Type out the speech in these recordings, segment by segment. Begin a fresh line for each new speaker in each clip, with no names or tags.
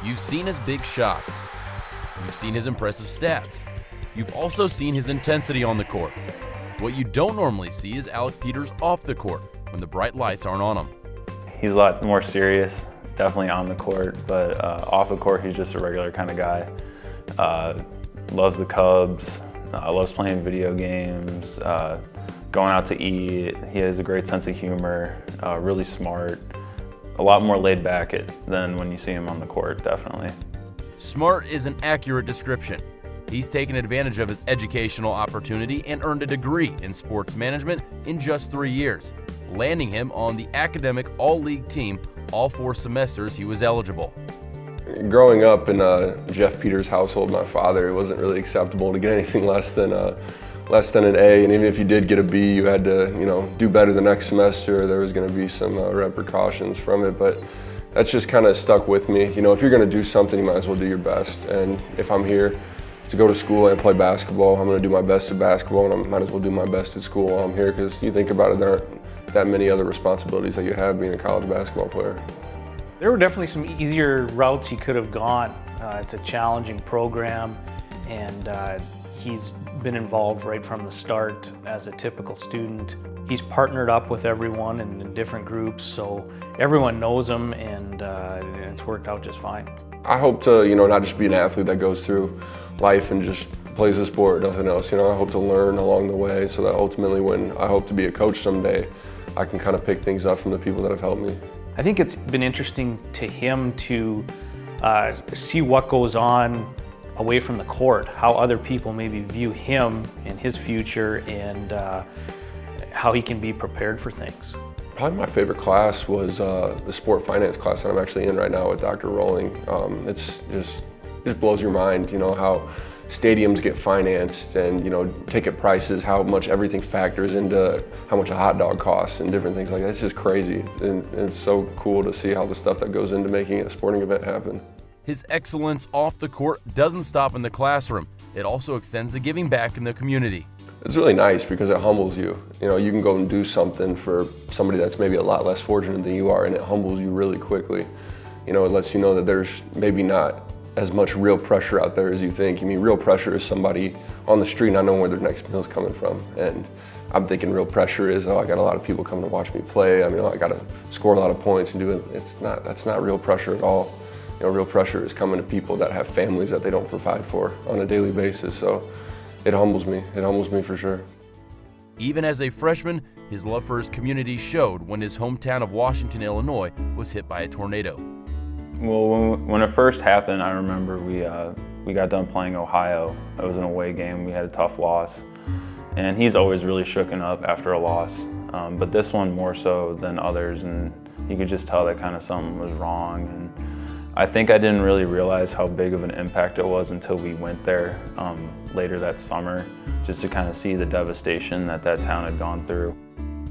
You've seen his big shots. You've seen his impressive stats. You've also seen his intensity on the court. What you don't normally see is Alec Peters off the court when the bright lights aren't on him.
He's a lot more serious, definitely on the court, but off the court he's just a regular kind of guy. Loves the Cubs, loves playing video games, going out to eat. He has a great sense of humor, really smart, a lot more laid back than when you see him on the court, definitely.
Smart is an accurate description. He's taken advantage of his educational opportunity and earned a degree in sports management in just 3 years, landing him on the academic all-league team all 4 semesters he was eligible.
Growing up in Jeff Peters' household, my father, it wasn't really acceptable to get anything less than an A, and even if you did get a B, you had to, do better the next semester. There was going to be some repercussions from it, but that's just kind of stuck with me. If you're going to do something, you might as well do your best. And if I'm here to go to school and play basketball, I'm going to do my best at basketball, and I might as well do my best at school while I'm here, because you think about it, there aren't that many other responsibilities that you have being a college basketball player.
There were definitely some easier routes he could have gone. It's a challenging program, and he's been involved right from the start as a typical student. He's partnered up with everyone in different groups, so everyone knows him, and it's worked out just fine.
I hope to, not just be an athlete that goes through life and just plays a sport, nothing else. I hope to learn along the way, so that ultimately when I hope to be a coach someday, I can kind of pick things up from the people that have helped me.
I think it's been interesting to him to see what goes on away from the court, how other people maybe view him and his future, and how he can be prepared for things.
Probably my favorite class was the sport finance class that I'm actually in right now with Dr. Rowling. It just blows your mind, how stadiums get financed and, ticket prices, how much everything factors into how much a hot dog costs and different things like that. It's just crazy. And it's so cool to see how the stuff that goes into making a sporting event happen.
His excellence off the court doesn't stop in the classroom. It also extends to giving back in the community.
It's really nice because it humbles you. You can go and do something for somebody that's maybe a lot less fortunate than you are, and it humbles you really quickly. It lets you know that there's maybe not as much real pressure out there as you think. Real pressure is somebody on the street not knowing where their next meal's coming from. And I'm thinking real pressure is, I got a lot of people coming to watch me play. I got to score a lot of points and do it. That's not real pressure at all. Real pressure is coming to people that have families that they don't provide for on a daily basis. So it humbles me. It humbles me for sure.
Even as a freshman, his love for his community showed when his hometown of Washington, Illinois was hit by a tornado.
Well, when it first happened, I remember we got done playing Ohio. It was an away game. We had a tough loss. And he's always really shooken up after a loss. But this one more so than others, and you could just tell that kind of something was wrong. And I think I didn't really realize how big of an impact it was until we went there later that summer, just to kind of see the devastation that town had gone through.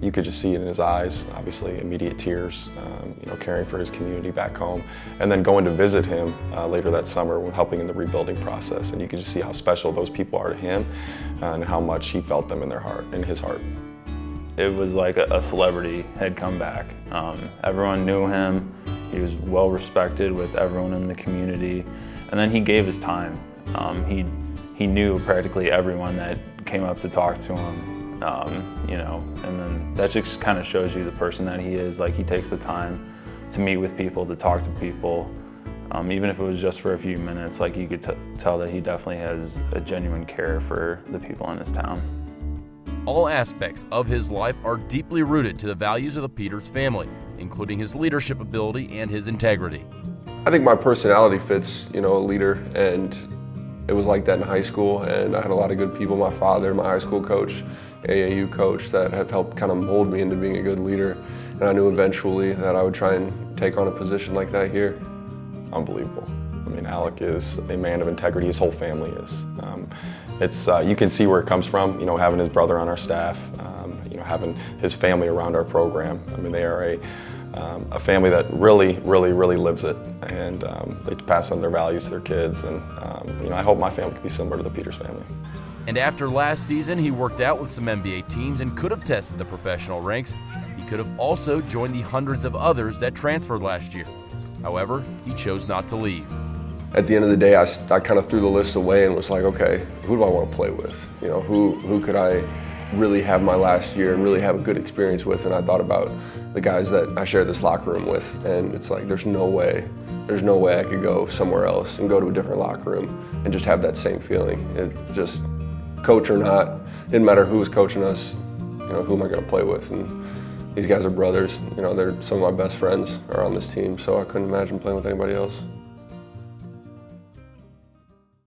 You could just see it in his eyes, obviously immediate tears, caring for his community back home, and then going to visit him later that summer, helping in the rebuilding process. And you could just see how special those people are to him and how much he felt them in their heart, in his heart.
It was like a celebrity had come back. Everyone knew him. He was well respected with everyone in the community. And then he gave his time. He knew practically everyone that came up to talk to him. And then that just kind of shows you the person that he is. Like, he takes the time to meet with people, to talk to people, even if it was just for a few minutes. Like, you could tell that he definitely has a genuine care for the people in his town.
All aspects of his life are deeply rooted to the values of the Peters family, including his leadership ability and his integrity.
I think my personality fits, a leader, and it was like that in high school, and I had a lot of good people. My father, my high school coach, AAU coach, that have helped kind of mold me into being a good leader. And I knew eventually that I would try and take on a position like that here.
Unbelievable. Alec is a man of integrity. His whole family is. You can see where it comes from, having his brother on our staff, having his family around our program. They are a family that really lives it, and they pass on their values to their kids. And I hope my family can be similar to the Peters family.
And after last season, he worked out with some NBA teams and could have tested the professional ranks. He could have also joined the hundreds of others that transferred last year. However, he chose not to leave.
At the end of the day, I kind of threw the list away and was like, okay, who do I want to play with? You know, who could I really have my last year and really have a good experience with? And I thought about the guys that I share this locker room with, and it's like, there's no way I could go somewhere else and go to a different locker room and just have that same feeling. It just, coach or not, didn't matter who was coaching us, you know, who am I going to play with? And these guys are brothers, you know, they're some of my best friends are on this team, so I couldn't imagine playing with anybody else.